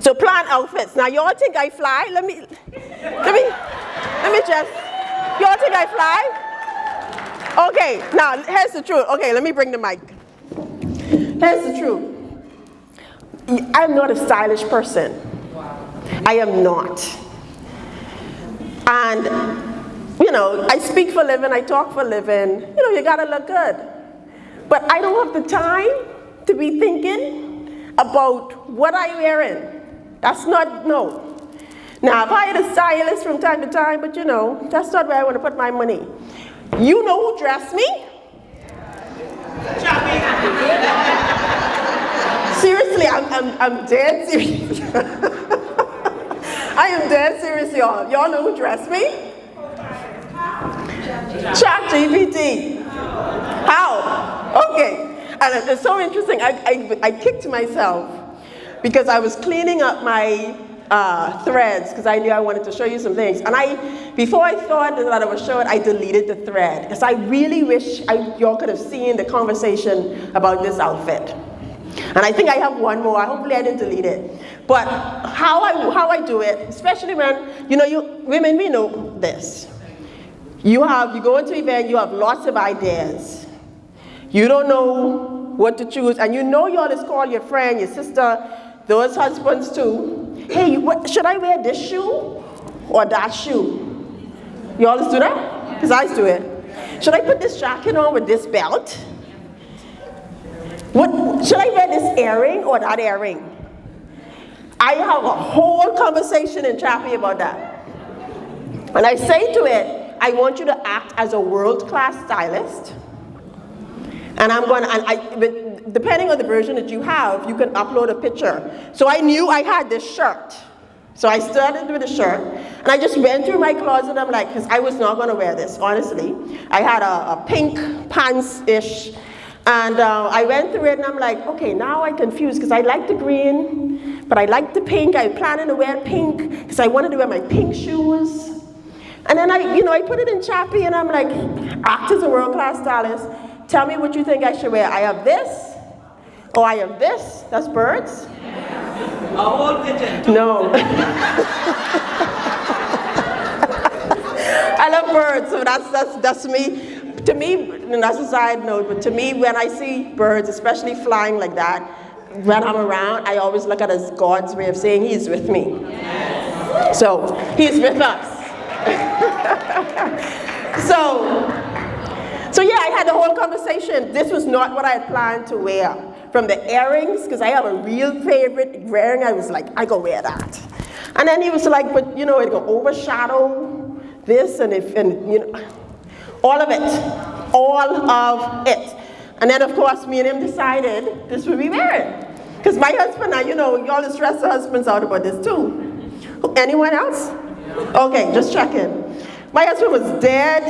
So plan outfits. Now y'all think I fly? Let me just, y'all think I fly? Okay, now here's the truth. Okay, let me bring the mic. Here's the truth. I'm not a stylish person. I am not. And, you know, I speak for a living, I talk for a living. You know, you gotta look good. But I don't have the time to be thinking about what I'm wearing. That's not, no. Now, I've hired a stylist from time to time, but you know, that's not where I want to put my money. You know who dressed me? Seriously, I'm dead serious. I am dead serious, y'all. Y'all know who dressed me? ChatGPT. How? Okay. And it's so interesting. I kicked myself because I was cleaning up my threads because I knew I wanted to show you some things. And before I thought that I would show it, I deleted the thread because I really wish y'all could have seen the conversation about this outfit. And I think I have one more. Hopefully I didn't delete it. But how I do it, especially when, you know, women, we know this. You go into an event, you have lots of ideas. You don't know what to choose, and you know you always call your friend, your sister, those husbands too. Hey, should I wear this shoe or that shoe? You always do that? Because I used to do it. Should I put this jacket on with this belt? Should I wear this earring or that earring? I have a whole conversation in Chappie about that. And I say to it, I want you to act as a world-class stylist. And I'm going to, depending on the version that you have, you can upload a picture. So I knew I had this shirt. So I started with the shirt, and I just went through my closet, and I'm like, because I was not going to wear this, honestly. I had a pink pants-ish, and I went through it, and I'm like, okay, now I'm confused, because I like the green, but I like the pink. I'm planning to wear pink, because I wanted to wear my pink shoes. And then I put it in Chappie, and I'm like, act as a world-class stylist. Tell me what you think I should wear. I have this, or I have this. That's birds. A whole pigeon. No. I love birds, so that's me. To me, and that's a side note, but to me, when I see birds, especially flying like that, when I'm around, I always look at it as God's way of saying He's with me. Yes. So, He's with us. So yeah, I had the whole conversation. This was not what I had planned to wear. From the earrings, because I have a real favorite earring, I was like, I go wear that. And then he was like, but you know, it go overshadow this and you know, all of it. And then of course, me and him decided this would be wearing. Because my husband, now you know, you all stress the husbands out about this too. Anyone else? Okay, just checking. My husband was dead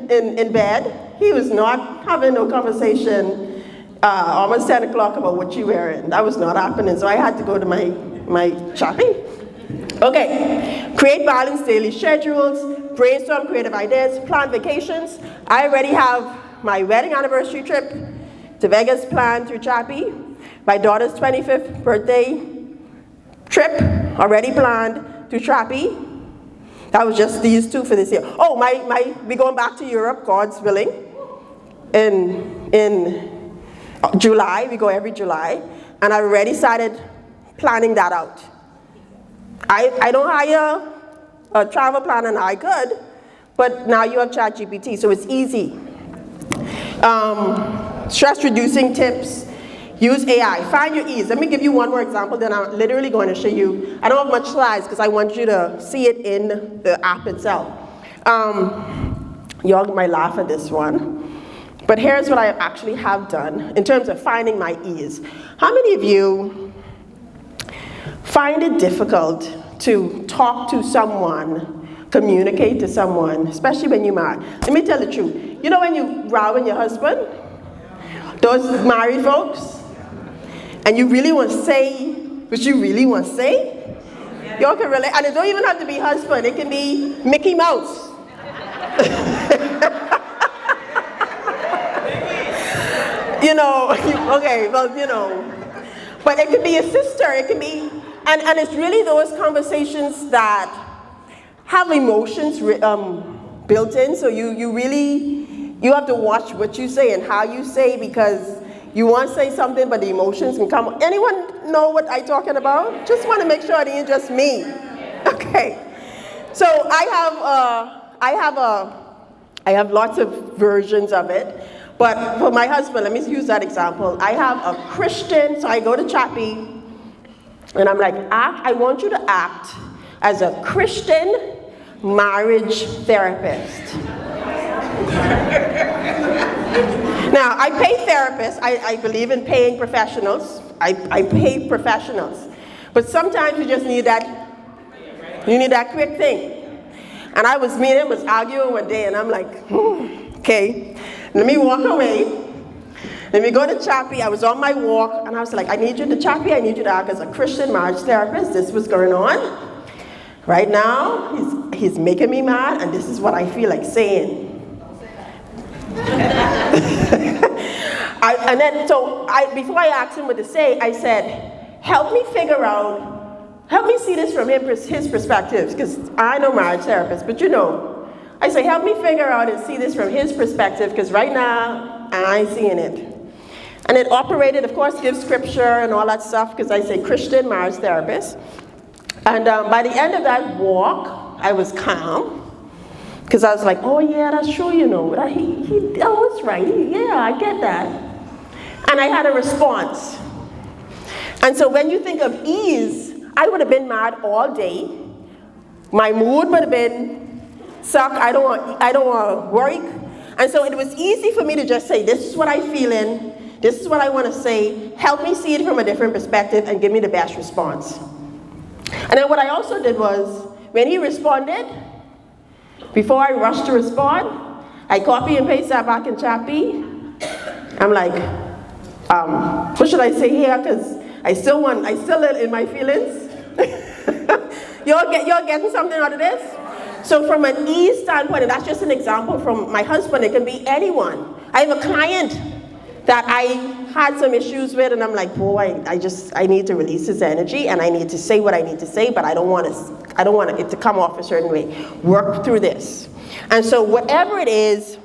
in bed. He was not having no conversation almost 10 o'clock about what you wearing. That was not happening, so I had to go to my shopping. Okay, create balanced daily schedules, brainstorm creative ideas, plan vacations. I already have my wedding anniversary trip to Vegas planned through Chappie. My daughter's 25th birthday trip already planned through Chappie. That was just these two for this year. Oh, we going back to Europe, God's willing. In July, we go every July, and I already started planning that out. I don't hire a travel planner, and I could, but now you have ChatGPT, so it's easy. Stress reducing tips, use AI, find your ease. Let me give you one more example, then I'm literally going to show you. I don't have much slides because I want you to see it in the app itself. Y'all might laugh at this one. But here's what I actually have done in terms of finding my ease. How many of you find it difficult to talk to someone, communicate to someone, especially when you're married? Let me tell the truth. You know when you row with your husband, those married folks, and you really want to say what you really want to say? Y'all can relate. And it don't even have to be husband. It can be Mickey Mouse. You know, okay, well, you know. But it could be a sister. It could be, And it's really those conversations that have emotions built in, so you have to watch what you say and how you say, because you want to say something, but the emotions can come. Anyone know what I'm talking about? Just want to make sure it ain't just me. Okay. So I have lots of versions of it, but for my husband, let me use that example. I have a Christian, so I go to Chappie, and I'm like, I want you to act as a Christian marriage therapist. Now, I pay therapists. I believe in paying professionals. I pay professionals. But sometimes you just need that, quick thing. And me and him was arguing one day, and I'm like, okay, let me walk away. Let me go to Chappie. I was on my walk, and I was like, I need you to Chappie. I need you to act as a Christian marriage therapist. This was going on. Right now, he's making me mad, and this is what I feel like saying. Before I asked him what to say, I said, help me see this from his perspective, because I know marriage therapists, but I say, help me figure out and see this from his perspective, because right now, I ain't seeing it. And it operated, of course, give scripture and all that stuff, because I say Christian marriage therapist. And by the end of that walk, I was calm. Because I was like, oh yeah, that's true, he was right. Yeah, I get that. And I had a response. And so when you think of ease, I would have been mad all day. My mood would have been suck. I don't want to work. And so it was easy for me to just say, this is what I'm feeling. This is what I want to say. Help me see it from a different perspective and give me the best response. And then what I also did was, when he responded, before I rushed to respond, I copy and paste that back in Chappie. I'm like, what should I say here? Because I still in my feelings. Y'all getting something out of this? So from an ease standpoint, and that's just an example from my husband, it can be anyone. I have a client that I had some issues with, and I'm like, boy, I need to release his energy, and I need to say what I need to say, but I don't want it to come off a certain way. Work through this. And so whatever it is,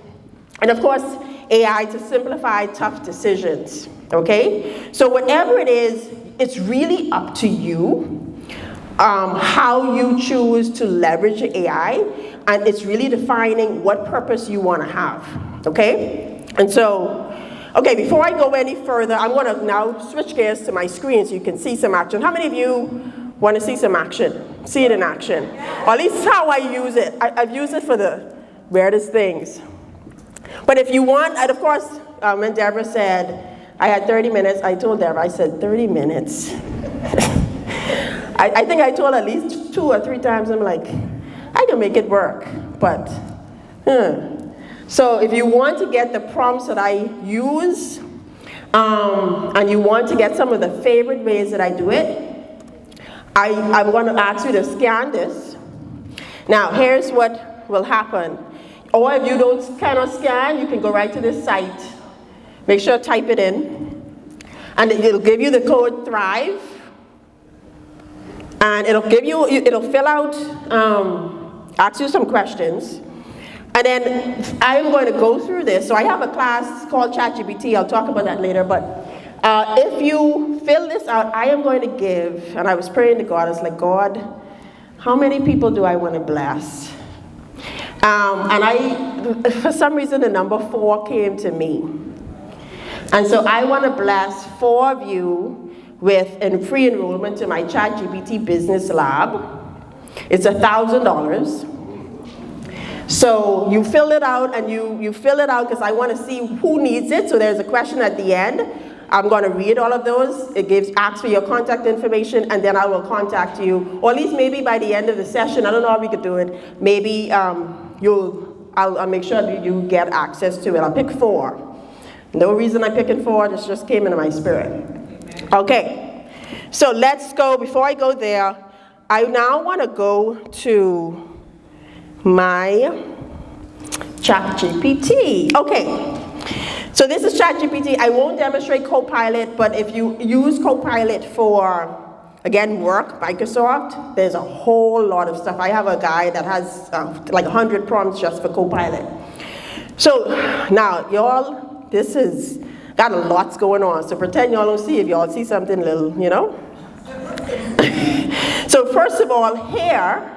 and of course, AI to simplify tough decisions, okay? So whatever it is, it's really up to you how you choose to leverage AI, and it's really defining what purpose you want to have, okay? And so, okay, before I go any further, I'm going to now switch gears to my screen so you can see some action. How many of you want to see some action? See it in action. Or at least how I use it. I've used it for the weirdest things. But if you want, and of course, when Deborah said, I had 30 minutes, I told Deborah, I said, 30 minutes? I think I told her at least 2 or 3 times, I'm like, I can make it work, but, So if you want to get the prompts that I use, and you want to get some of the favorite ways that I do it, I'm going to ask you to scan this. Now, here's what will happen. Or if you cannot scan, you can go right to this site. Make sure to type it in. And it'll give you the code THRIVE. And it'll fill out, ask you some questions. And then I'm going to go through this. So I have a class called ChatGPT. I'll talk about that later. But if you fill this out, I am going to give, and I was praying to God, I was like, God, how many people do I want to bless? For some reason, the number 4 came to me. And so I want to bless 4 of you with free enrollment to my ChatGPT Business Lab. It's $1,000. So you fill it out, and you fill it out because I want to see who needs it. So there's a question at the end. I'm going to read all of those. It asks for your contact information, and then I will contact you. Or at least maybe by the end of the session, I don't know how we could do it. Maybe I'll make sure that you get access to it. I'll pick 4. No reason I'm picking 4, this just came into my spirit. Okay, so let's go. Before I go there, I now want to go to my ChatGPT. Okay, so this is ChatGPT. I won't demonstrate Copilot, but if you use Copilot for again, work, Microsoft, there's a whole lot of stuff. I have a guy that has like 100 prompts just for Copilot. So now, y'all, this is got a lot going on. So pretend y'all don't see if y'all see something little, you know? So first of all, here,